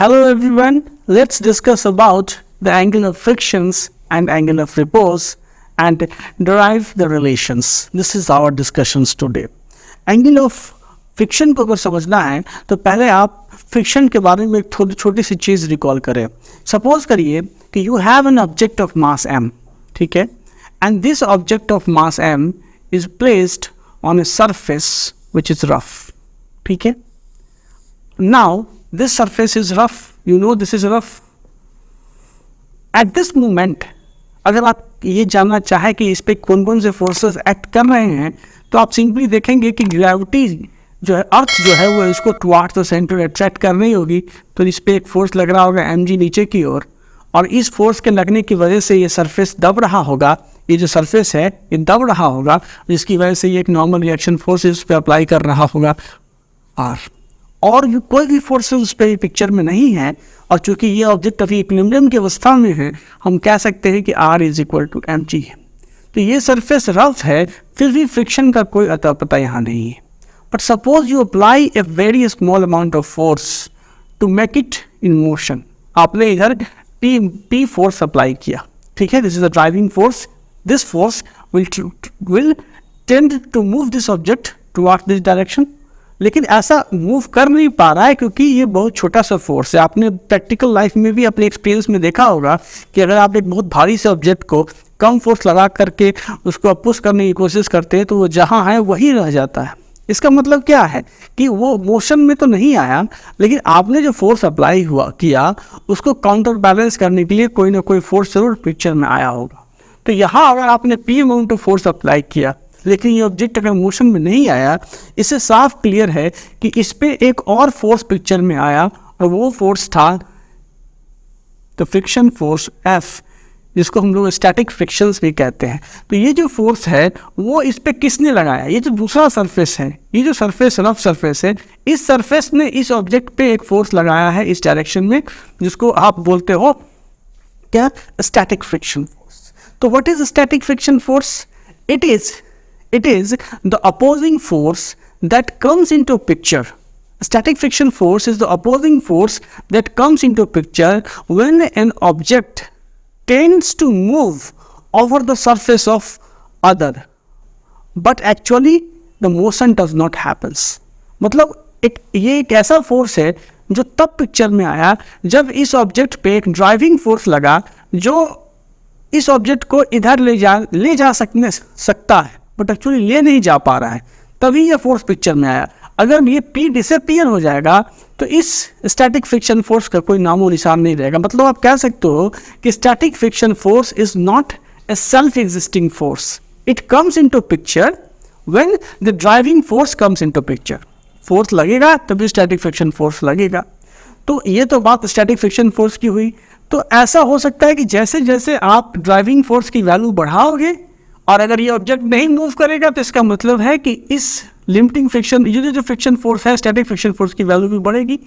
Hello everyone, let's discuss about the angle of frictions and angle of repose and derive the relations. This is our discussions today. Angle of friction को अगर समझना है तो पहले आप friction के बारे में एक थोड़ी छोटी सी चीज़ रिकॉल करें. सपोज करिए कि you have an object of mass m, ठीक है, and this object of mass m is placed on a surface which is rough. ठीक है, now this surface is rough, you know this is rough. At this moment अगर आप ये जानना चाहें कि इस पे कौन कौन से फोर्सेस एक्ट कर रहे हैं तो आप सिंपली देखेंगे कि ग्रेविटी जो है, अर्थ जो है वो इसको टुवार्ड्स द सेंटर अट्रैक्ट कर रही होगी. तो इस पे एक फोर्स लग रहा होगा mg नीचे की ओर, और इस फोर्स के लगने की वजह से ये सरफेस दब रहा होगा. ये जो सरफेस है ये दब रहा होगा, जिसकी वजह से ये एक नॉर्मल रिएक्शन फोर्स इस पर अप्लाई कर रहा होगा R. और कोई भी फोर्स उस पर पिक्चर में नहीं है, और चूंकि ये ऑब्जेक्ट अभी इक्विलिब्रियम की अवस्था में है, हम कह सकते हैं कि R is equal to mg है. तो ये सरफेस रफ है, फिर भी फ्रिक्शन का कोई अता पता यहाँ नहीं है. But suppose you apply a very small amount of force to make it in motion. आपने इधर P फोर्स अप्लाई किया, ठीक है, this is the driving force. This force will tend to move this object towards this direction. लेकिन ऐसा move कर नहीं पा रहा है क्योंकि ये बहुत छोटा सा फोर्स है. आपने प्रैक्टिकल लाइफ में भी अपने एक्सपीरियंस में देखा होगा कि अगर आप एक बहुत भारी से ऑब्जेक्ट को कम फोर्स लगा करके उसको पुश करने की कोशिश करते हैं तो वो जहाँ है वहीं रह जाता है. इसका मतलब क्या है कि वो मोशन में तो नहीं आया, लेकिन आपने जो फोर्स अप्लाई किया उसको काउंटर बैलेंस करने के लिए कोई ना कोई फोर्स जरूर पिक्चर में आया होगा. तो यहाँ अगर आपने P amount of force apply किया लेकिन ये ऑब्जेक्ट अगर मोशन में नहीं आया, इससे साफ क्लियर है कि इस पे एक और फोर्स पिक्चर में आया, और वो फोर्स था द फ्रिक्शन फोर्स F, जिसको हम लोग स्टैटिक फ्रिक्शंस भी कहते हैं. तो ये जो फोर्स है वो इस पे किसने लगाया? ये जो दूसरा सरफेस है, ये जो सरफेस रफ सरफेस है, इस सरफेस ने इस ऑब्जेक्ट पे एक फोर्स लगाया है इस डायरेक्शन में, जिसको आप बोलते हो क्या? Static friction force. तो what is static friction force? It is the opposing force that comes into picture. Static friction force is the opposing force that comes into picture when an object tends to move over the surface of other, but actually the motion does not happens. मतलब ये एक ऐसा force है जो तब picture में आया जब इस ऑब्जेक्ट पे एक ड्राइविंग फोर्स लगा जो इस ऑब्जेक्ट को इधर ले जा सकता है, बट एक्चुअली ले नहीं जा पा रहा है. तभी ये फोर्स पिक्चर में आया. अगर ये P डिसअपियर हो जाएगा तो इस स्टैटिक फ्रिक्शन फोर्स का कोई नामो निशान नहीं रहेगा. मतलब आप कह सकते हो कि static friction force is not a self existing force. It comes into picture when the driving force comes into picture. Force लगेगा तभी स्टैटिक फ्रिक्शन फोर्स लगेगा. तो ये तो बात स्टैटिक फ्रिक्शन फोर्स की हुई. तो ऐसा हो सकता है कि जैसे जैसे आप ड्राइविंग फोर्स की वैल्यू बढ़ाओगे और अगर ये ऑब्जेक्ट नहीं मूव करेगा तो इसका मतलब है कि इस लिमिटिंग फ्रिक्शन, ये जो फ्रिक्शन फोर्स है, स्टैटिक फ्रिक्शन फोर्स की वैल्यू भी बढ़ेगी.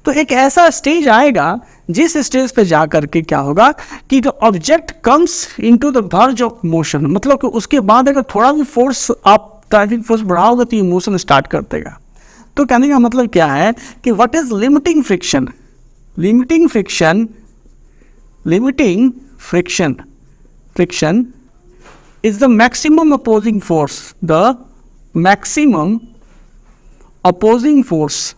तो एक ऐसा स्टेज आएगा जिस स्टेज पे जा करके क्या होगा कि the object comes into the verge of motion. मतलब कि उसके बाद अगर थोड़ा भी फोर्स आप ड्राइविंग फोर्स बढ़ाओगे तो ये मोशन स्टार्ट कर देगा. तो कहने का मतलब क्या है कि what is limiting friction? Limiting friction is the maximum opposing force. The maximum opposing force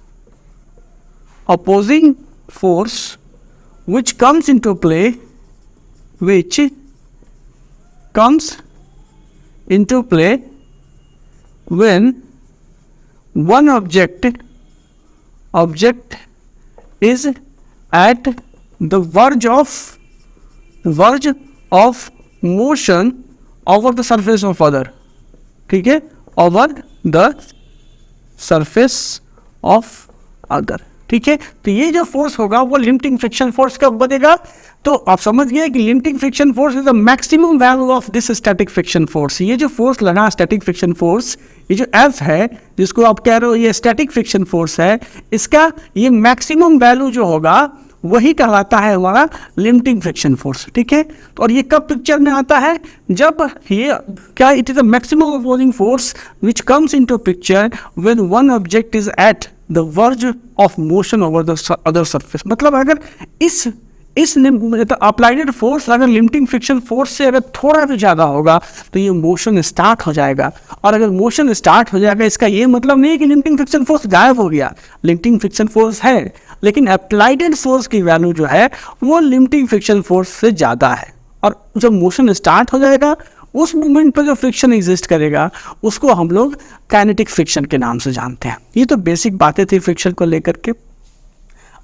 which comes into play when one object is at the verge of motion over the surface of other. ठीक है, over the surface of other. ठीक है, तो ये जो force होगा वो limiting friction force कब बनेगा? तो आप समझ गए कि limiting friction force is the maximum value of this static friction force. ये जो फोर्स लगा स्टैटिक फ्रिक्शन फोर्स, ये जो F है जिसको आप कह रहे हो ये स्टैटिक फ्रिक्शन फोर्स है, इसका ये मैक्सिमम वैल्यू जो होगा वही कहलाता है हमारा लिमिटिंग फ्रिक्शन फोर्स. ठीक है, तो और ये कब पिक्चर में आता है? जब ये it is the maximum opposing force which comes into picture when one object is at the verge of motion over the other surface. मतलब अगर इस अप्लाइड फोर्स अगर लिमिटिंग फ्रिक्शन फोर्स से अगर थोड़ा भी ज़्यादा होगा तो ये मोशन स्टार्ट हो जाएगा। और अगर मोशन स्टार्ट हो जाएगा इसका ये मतलब नहीं है कि लिमिटिंग फ्रिक्शन फोर्स गायब हो गया, लिमिटिंग फ्रिक्शन फोर्स है, लेकिन अप्लाइड फोर्स की वैल्यू जो है वो लिमिटिंग फ्रिक्शन फोर्स से ज़्यादा है। और जब मोशन स्टार्ट हो जाएगा उस मोमेंट पर जो फ्रिक्शन एग्जिस्ट करेगा उसको हम लोग काइनेटिक फ्रिक्शन के नाम से जानते हैं। ये तो बेसिक बातें थी फ्रिक्शन को लेकर के।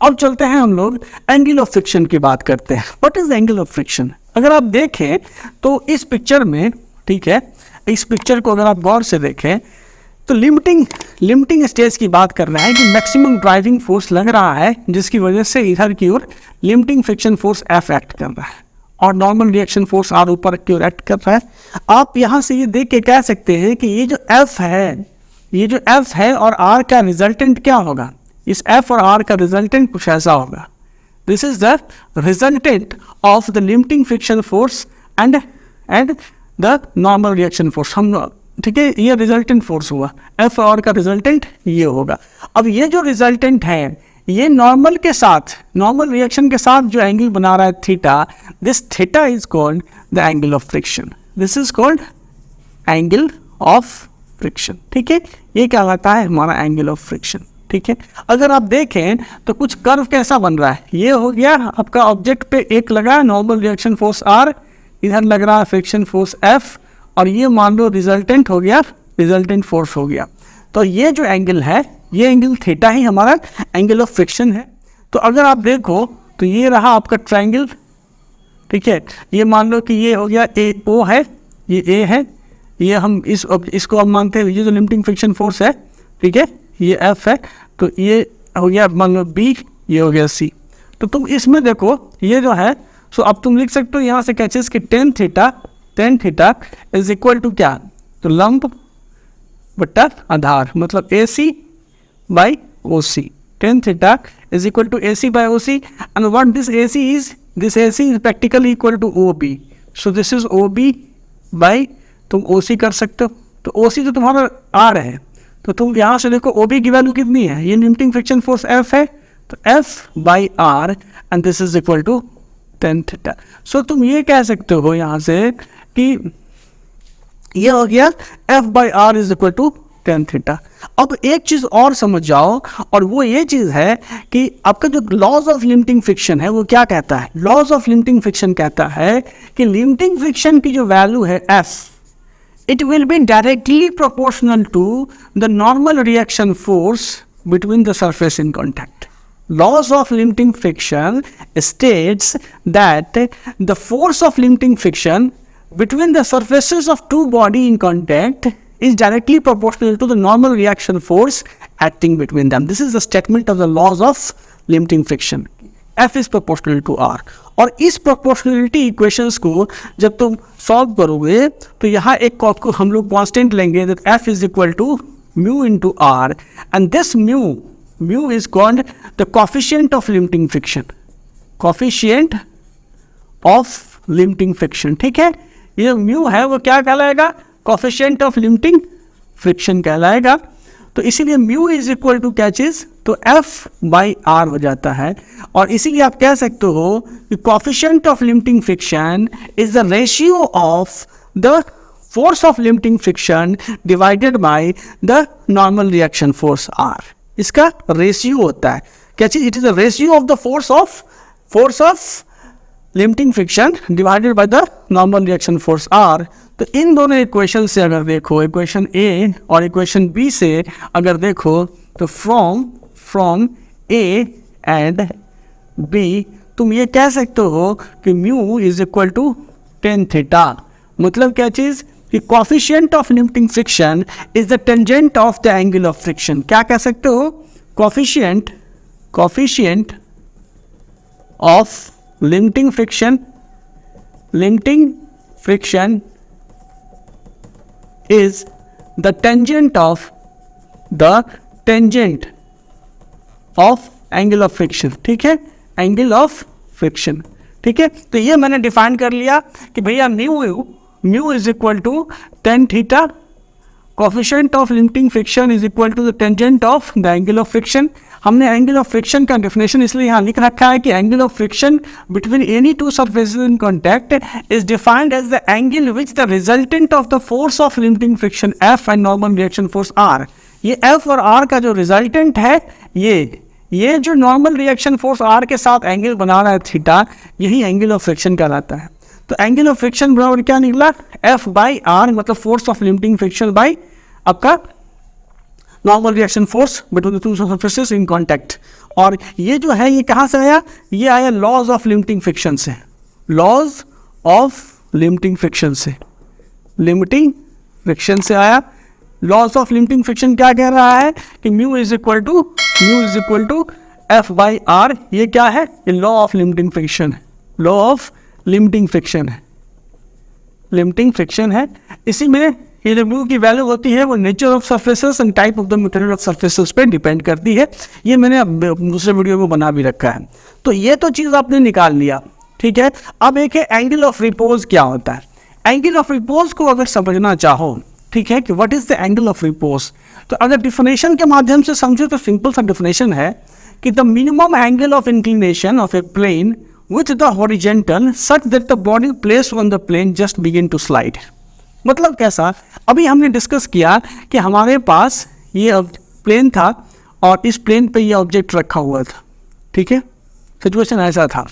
अब चलते हैं हम लोग एंगल ऑफ फ्रिक्शन की बात करते हैं। What is angle of friction? अगर आप देखें तो इस पिक्चर में, ठीक है, इस पिक्चर को अगर आप गौर से देखें तो लिमिटिंग स्टेज की बात कर रहे हैं कि मैक्सिमम ड्राइविंग फोर्स लग रहा है जिसकी वजह से इधर की ओर limiting friction force F act कर रहा है और नॉर्मल रिएक्शन फोर्स आर ऊपर की ओर एक्ट कर रहा है। आप यहाँ से ये देख के कह सकते हैं कि ये जो एफ है और आर का रिजल्टेंट क्या होगा? इस एफ और आर का रिजल्टेंट कुछ ऐसा होगा। This is the resultant of the limiting friction force and the normal reaction force. हम, ठीक है, ये रिजल्टेंट फोर्स हुआ, एफ और आर का रिजल्टेंट ये होगा। अब ये जो रिजल्टेंट है ये नॉर्मल के साथ, नॉर्मल रिएक्शन के साथ जो एंगल बना रहा है theta, this theta is called the angle of friction. This is called angle of friction. ठीक है, ये क्या कहता है? हमारा एंगल ऑफ फ्रिक्शन। ठीक है, अगर आप देखें तो कुछ कर्व कैसा बन रहा है? ये हो गया आपका ऑब्जेक्ट पे एक लगा है नॉर्मल रिएक्शन फोर्स आर, इधर लग रहा है फ्रिक्शन फोर्स एफ, और ये मान लो रिजल्टेंट हो गया, रिजल्टेंट फोर्स हो गया। तो ये जो एंगल है ये एंगल थीटा ही हमारा एंगल ऑफ फ्रिक्शन है। तो अगर आप देखो तो ये रहा आपका ट्रायंगल, ठीक है, ये मान लो कि ये हो गया ए ओ है, ये ए है, ये हम इसको हम मानते हैं ये जो लिमिटिंग फ्रिक्शन फोर्स है, ठीक है, ये एफ है, तो ये हो गया मान लो बी, ये हो गया सी। तो तुम इसमें देखो ये जो है, सो अब तुम लिख सकते हो यहाँ से क्या चीज़ कि tan theta is equal to क्या? तो लंब बट्टा आधार, मतलब A C by O C. Tan theta is equal to A C by O C, and what this A C is? This A C is practically equal to O B. So this is O B by, तुम O सी कर सकते हो। तो ओ सी तो तुम्हारा are है, तो तुम यहाँ से देखो ओ बी की वैल्यू कितनी है? ये लिमिटिंग फ्रिक्शन फोर्स एफ है, तो F by R, and this is equal to tan theta. So तुम ये कह सकते हो यहाँ से कि ये हो गया F by R is equal to tan theta. अब एक चीज और समझ जाओ, और वो ये चीज है कि आपका जो लॉज ऑफ लिमिटिंग फ्रिक्शन है वो क्या कहता है? लॉज ऑफ लिमिटिंग फ्रिक्शन कहता है कि लिमिटिंग फ्रिक्शन की जो वैल्यू है F, it will be directly proportional to the normal reaction force between the surface in contact. Laws of limiting friction states that the force of limiting friction between the surfaces of two body in contact is directly proportional to the normal reaction force acting between them. This is the statement of the laws of limiting friction. F is proportional to R. और इस proportionality equations को जब तुम solve करोगे तो यहाँ एक हम लोग कांस्टेंट लेंगे, that F is equal to mu into R, and this mu is called the coefficient of limiting friction. Coefficient of limiting friction, ठीक है, ये म्यू है वो क्या कहलाएगा? कोफिशिएंट ऑफ लिमिटिंग फ्रिक्शन कहलाएगा। तो इसीलिए म्यू इज इक्वल टू क्या चीज? तो एफ बाई आर हो जाता है। और इसीलिए आप कह सकते हो कि coefficient of limiting friction is the ratio of the force of limiting friction divided by the normal reaction force R. इसका रेशियो होता है क्या चीज? It is the ratio of the force of limiting friction divided by the normal reaction force R. तो इन दोनों equation से अगर देखो, इक्वेशन ए और इक्वेशन बी से अगर देखो, तो फ्रॉम ए एंड बी तुम ये कह सकते हो कि mu is equal to tan theta. मतलब क्या चीज? कि coefficient of limiting friction is the tangent of the angle of friction. क्या कह सकते हो? Coefficient of limiting friction is the tangent of angle of friction। ठीक है, एंगल ऑफ फ्रिक्शन, ठीक है। तो ये मैंने डिफाइन कर लिया कि भैया mu is equal to tan theta, coefficient of limiting friction is equal to the tangent of the angle of friction. हमने एंगल ऑफ फ्रिक्शन का डेफिनेशन इसलिए यहाँ लिख रखा है कि angle of friction between any two surfaces in contact is defined as the angle which the resultant of the force of limiting friction F and normal reaction force R. ये F और R का जो resultant है, ये जो normal reaction force are के साथ angle बना रहा है थीटा, यही एंगल ऑफ फ्रिक्शन कहलाता है। तो एंगल ऑफ फ्रिक्शन बराबर क्या निकला, एफ बाई आर, मतलब force of limiting friction by आपका normal reaction force between the two surfaces in contact. और ये जो है ये कहाँ से आया, ये आया लॉज ऑफ लिमिटिंग फ्रिक्शन से, लॉज ऑफ लिमिटिंग फ्रिक्शन से, लिमिटिंग फ्रिक्शन से आया। लॉज ऑफ लिमिटिंग फ्रिक्शन क्या कह रहा है कि mu is equal to F by R. ये क्या है, ये लॉ ऑफ लिमिटिंग फ्रिक्शन है, लॉ ऑफ लिमिटिंग फ्रिक्शन है, लिमिटिंग फ्रिक्शन है। इसी में ये जो म्यू की वैल्यू होती है वो nature of surfaces and type of the material of surfaces पे डिपेंड करती है। ये मैंने अब दूसरे वीडियो में बना भी रखा है। तो ये तो चीज़ आपने निकाल लिया, ठीक है। अब एक है एंगल ऑफ रिपोज क्या होता है। एंगल ऑफ रिपोज को अगर समझना चाहो, ठीक है, कि what is the angle of repose, तो अगर डिफिनेशन के माध्यम से समझो तो सिंपल सा डिफिनेशन है कि the minimum angle of inclination of a plane with the horizontal such that the body placed on the plane just begin to slide. मतलब कैसा, अभी हमने डिस्कस किया कि हमारे पास ये प्लेन था और इस प्लेन पे ये ऑब्जेक्ट रखा हुआ था, ठीक है, सिचुएशन ऐसा था।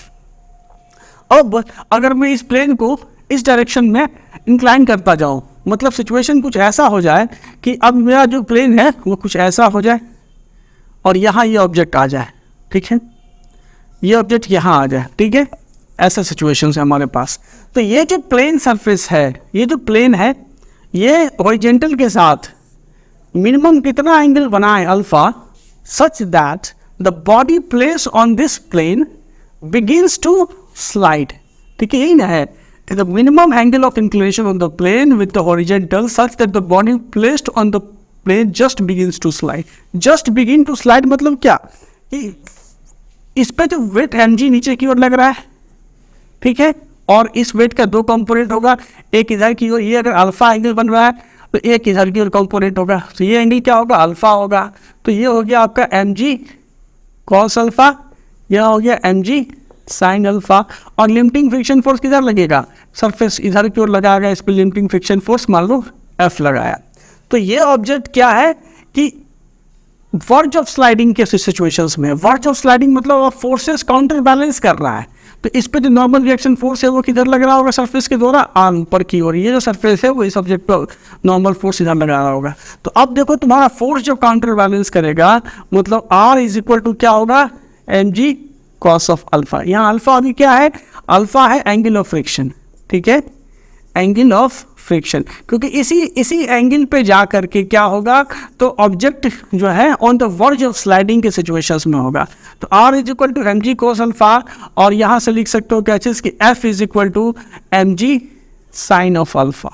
अब अगर मैं इस प्लेन को इस डायरेक्शन में इंक्लाइन करता जाऊं, मतलब सिचुएशन कुछ ऐसा हो जाए कि अब मेरा जो प्लेन है वो कुछ ऐसा हो जाए और यहाँ ये ऑब्जेक्ट आ जाए, ठीक है, ये ऑब्जेक्ट यहाँ आ जाए, ठीक है, ऐसा सिचुएशन है हमारे पास। तो ये जो प्लेन सरफेस है, ये जो प्लेन है, ये हॉरिजॉन्टल के साथ मिनिमम कितना एंगल बनाए alpha, such that the body place on this plane begins to slide, ठीक है, यही ना है। The minimum angle of inclination on the plane with the horizontal such that the body placed on the plane just begins to slide. Just begin to slide मतलब क्या, इस पे जो वेट mg नीचे की ओर लग रहा है, ठीक है, और इस वेट का दो कंपोनेंट होगा, एक इधर की ओर, ये अगर अल्फा एंगल बन रहा है तो एक इधर की ओर कंपोनेंट होगा, तो ये एंगल क्या होगा, अल्फा होगा। तो ये हो गया आपका mg cos अल्फा, यह हो गया mg साइन अल्फा। और लिमिटिंग फ्रिक्शन फोर्स किधर लगेगा, सरफेस इधर की ओर लगाया गया, इस पर लिमिटिंग फ्रिक्शन फोर्स मान लो एफ लगाया। तो ये ऑब्जेक्ट क्या है कि वर्ज ऑफ स्लाइडिंग के सिचुएशंस में, वर्ज ऑफ स्लाइडिंग मतलब फोर्सेस काउंटर बैलेंस कर रहा है, तो इस पे जो नॉर्मल रिएक्शन फोर्स है वो किधर लग रहा होगा, सरफेस के द्वारा ऊपर की ओर। ये जो सरफेस है वो इस ऑब्जेक्ट पर नॉर्मल फोर्स इधर लगा रहा होगा। तो अब देखो तुम्हारा फोर्स जो काउंटर बैलेंस करेगा, मतलब आर इज इक्वल टू क्या होगा, M G cos of alpha. यहाँ अल्फा अभी क्या है, अल्फा है एंगल ऑफ फ्रिक्शन, ठीक है, एंगल ऑफ फ्रिक्शन, क्योंकि इसी एंगल पे जा करके क्या होगा, तो ऑब्जेक्ट जो है on the verge of sliding के सिचुएशंस में होगा। तो R is equal to M G cos alpha, और यहाँ से लिख सकते हो क्या चीज़ कि F is equal to M G sine of alpha,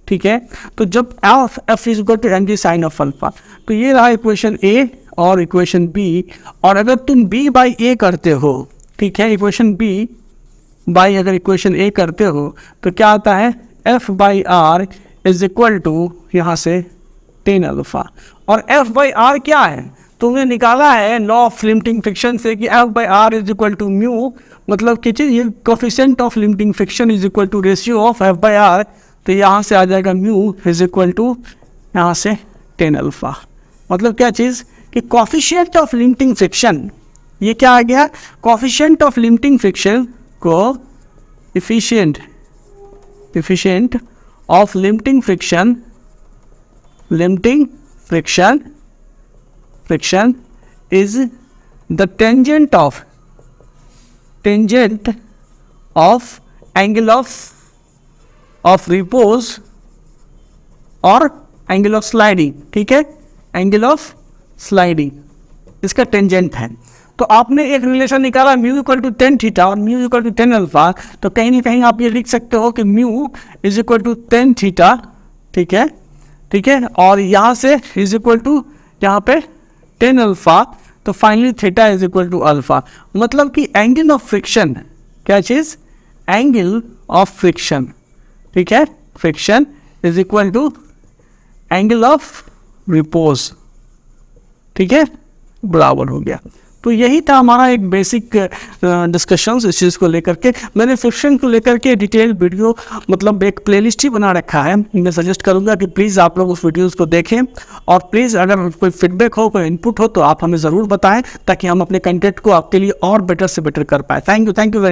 ठीक है। तो जब F is equal to M G sine of alpha, तो ये रहा इक्वेशन ए और इक्वेशन बी। और अगर तुम बी बाई ए करते हो, ठीक है, इक्वेशन बी बाई अगर इक्वेशन ए करते हो तो क्या आता है, F by R is equal to यहाँ से टेन अल्फा। और एफ बाई आर क्या है, तुमने निकाला है लॉ ऑफ लिमिटिंग फ्रिक्शन से कि F by R is equal to mu, मतलब कि ये coefficient of limiting friction is equal to ratio of F by R. तो यहाँ से आ जाएगा म्यू इज इक्वल टू यहाँ से टेन अल्फा। मतलब क्या चीज़ कि कोफिशिएंट ऑफ लिमिटिंग फ्रिक्शन, ये क्या आ गया, कोफिशिएंट ऑफ लिमिटिंग फ्रिक्शन को efficient of limiting friction is the tangent of angle of repose और एंगल ऑफ स्लाइडिंग, ठीक है, एंगल ऑफ स्लाइडिंग इसका टेंजेंट है। तो आपने एक रिलेशन निकाला म्यू इक्वल टू 10 थीटा और म्यू इक्वल टू 10 अल्फा, तो कहीं ना कहीं आप ये लिख सकते हो कि mu is equal to 10 theta, ठीक है, ठीक है, और यहाँ से इज इक्वल टू यहाँ पे 10 अल्फा, तो finally theta is equal to alpha. मतलब कि एंगल ऑफ फ्रिक्शन, क्या चीज़, एंगल ऑफ फ्रिक्शन, ठीक है, friction is equal to angle of repose, ठीक है, बराबर हो गया। तो यही था हमारा एक बेसिक डिस्कशंस इस चीज़ को लेकर के। मैंने फ्रिक्शन को लेकर के डिटेल वीडियो मतलब एक प्लेलिस्ट ही बना रखा है। मैं सजेस्ट करूंगा कि प्लीज़ आप लोग उस वीडियोस को देखें, और प्लीज़ अगर कोई फीडबैक हो, कोई इनपुट हो तो आप हमें ज़रूर बताएं, ताकि हम अपने कंटेंट को आपके लिए और बेटर से बेटर कर पाए। Thank you very